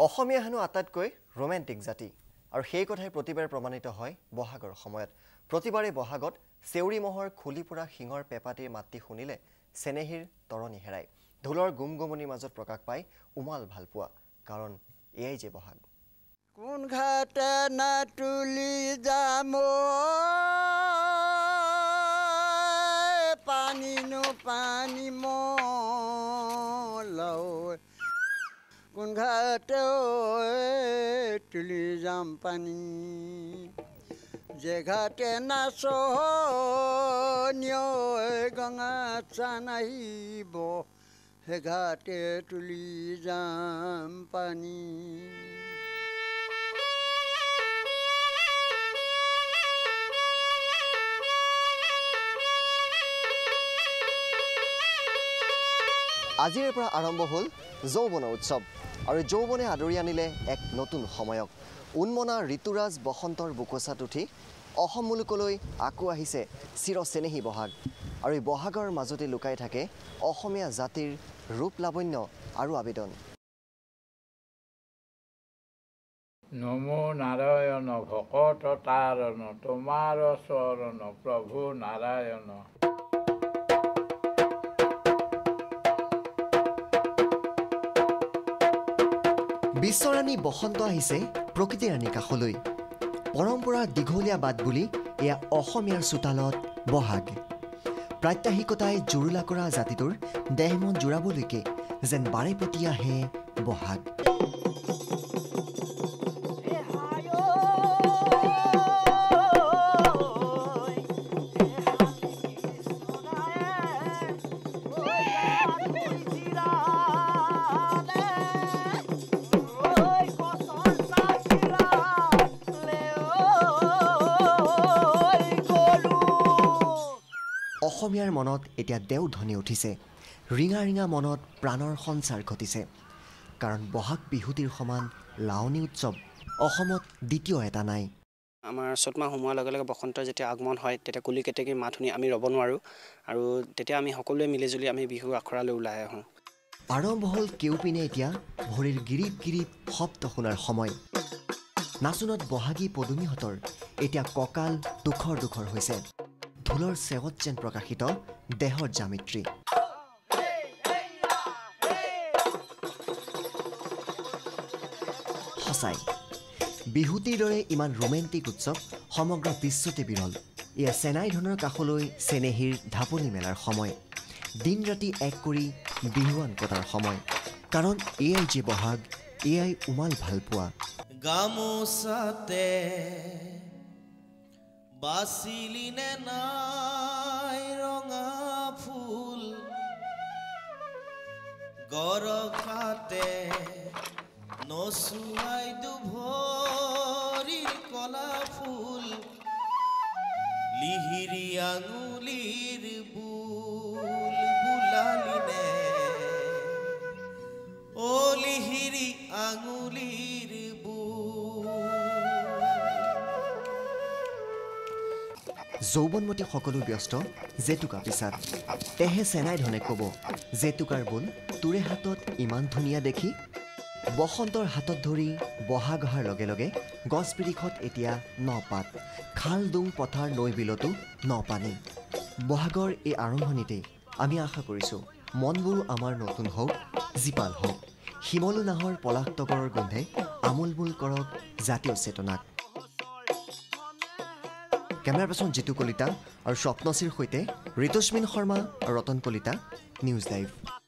অসমীয়া হেনো আটাইতকৈ ৰোমান্টিক জাতি আৰু সেই কথাই প্ৰতিবাৰে প্ৰমাণিত হয় বহাগৰ সময়ত প্ৰতিবাৰে বহাগত চেউৰি মহৰ খুলি পৰা শিঙৰ পেপাটিৰ মাতটি শুনিলে চেনেহীৰ তৰণি হেৰাই ঢোলৰ গুমগুমনিৰ মাজত প্ৰকাশ পায় উমাল ভালপোৱা কাৰণ এয়াই যে বহাগ কোন ঘাটে না তুলি যাম পানী নো পানী মলাও কোন ঘাটে তুলি যাম পানী যে ঘাটে নাচ গঙা চান আহিব সে ঘাটে তুলি যাম পানী আজিৰ পৰা আৰম্ভ হ'ল যৌৱনৰ উৎসৱ আৰু যৌৱনে আদৰি আনিলে এক নতুন সময়ক উন্মনা ঋতুৰাজ বসন্তৰ বুকুচাত উঠি অসম মুলুকলৈ আকৌ আহিছে চিৰচেনেহী বহাগ আৰু এই বহাগৰ মাজতে লুকাই থাকে অসমীয়া জাতিৰ ৰূপ লাৱণ্য আৰু আবেদন নমো নাৰায়ণ ভকত তাৰণ তোমাৰ চৰণ প্ৰভু নাৰায়ণ বিশ্বৰাণী বসন্ত আহিছে প্ৰকৃতিৰ ৰাণী কাষলৈ পৰম্পৰাৰ দীঘলীয়া বাট বুলি এয়া অসমীয়াৰ চোতালত বহাগ প্ৰাত্যাহিকতাই জুৰুলা কৰা জাতিটোৰ দেহমন জোৰাবলৈকে যেন বাৰেপতি আহে বহাগ অসমীয়াৰ মনত এতিয়া দেও ধ্বনি উঠিছে ৰিঙা ৰিঙা মনত প্ৰাণৰ সঞ্চাৰ ঘটিছে কাৰণ বহাগ বিহুতিৰ সমান লাৱনী উৎসৱ অসমত দ্বিতীয় এটা নাই আমাৰ চ'তমাহ সোমোৱাৰ লগে লগে বসন্তৰ যেতিয়া আগমন হয় তেতিয়া কুলি কেতেকীৰ মাত শুনি আমি ৰ'ব নোৱাৰোঁ আৰু তেতিয়া আমি সকলোৱে মিলিজুলি আমি বিহু আখৰালৈ ওলাই আহোঁ আৰম্ভ হ'ল কেউপিনে এতিয়া ভৰিৰ গিৰিপ গিৰিপ শব্দ শুনাৰ সময় নাচোনত বহাগী পদুমীহঁতৰ এতিয়া কঁকাল দুখৰ দুখৰ হৈছে ঢোলৰ চেৱত যেন প্ৰকাশিত দেহৰ জামিত্ৰী সঁচাই বিহুতিৰ দৰে ইমান ৰোমেণ্টিক উৎসৱ সমগ্ৰ বিশ্বতে বিৰল এয়া চেনাই ধনৰ কাষলৈ চেনেহীৰ ঢাপলি মেলাৰ সময় দিন ৰাতি এক কৰি বিহুৱান কটাৰ সময় কাৰণ এয়াই যে বহাগ এয়াই উমাল ভালপোৱা গামোচাতে বাচিলি নে নাই ৰঙা ফুল গৰকাতে নচুৱাই দুভৰিৰ কলা ফুল লিহিৰি আঙুলিৰ বুল বুলালি নে অ লিহিৰি আঙুলিৰ যৌৱনমতী সকলো ব্যস্ত জেতুকা পিছাত তেহে চেনাই ধনে ক'ব জেতুকাৰ বোল তোৰে হাতত ইমান ধুনীয়া দেখি বসন্তৰ হাতত ধৰি বহাগ অহাৰ লগে লগে গছ বিৰিখত এতিয়া ন পাত খাল ডুং পথাৰ নৈ বিলতো ন পানী বহাগৰ এই আৰম্ভণিতেই আমি আশা কৰিছোঁ মনবোৰ আমাৰ নতুন হওক জীপাল হওক শিমলু নাহৰ পলাশ তগৰৰ গোন্ধে আমোলমোল কৰক জাতীয় চেতনাক কেমেৰা পাৰ্চন জিতু কলিতা আৰু স্বপ্নশ্ৰীৰ সৈতে ঋতুস্মিন শৰ্মা আৰু ৰতন কলিতা নিউজ লাইভ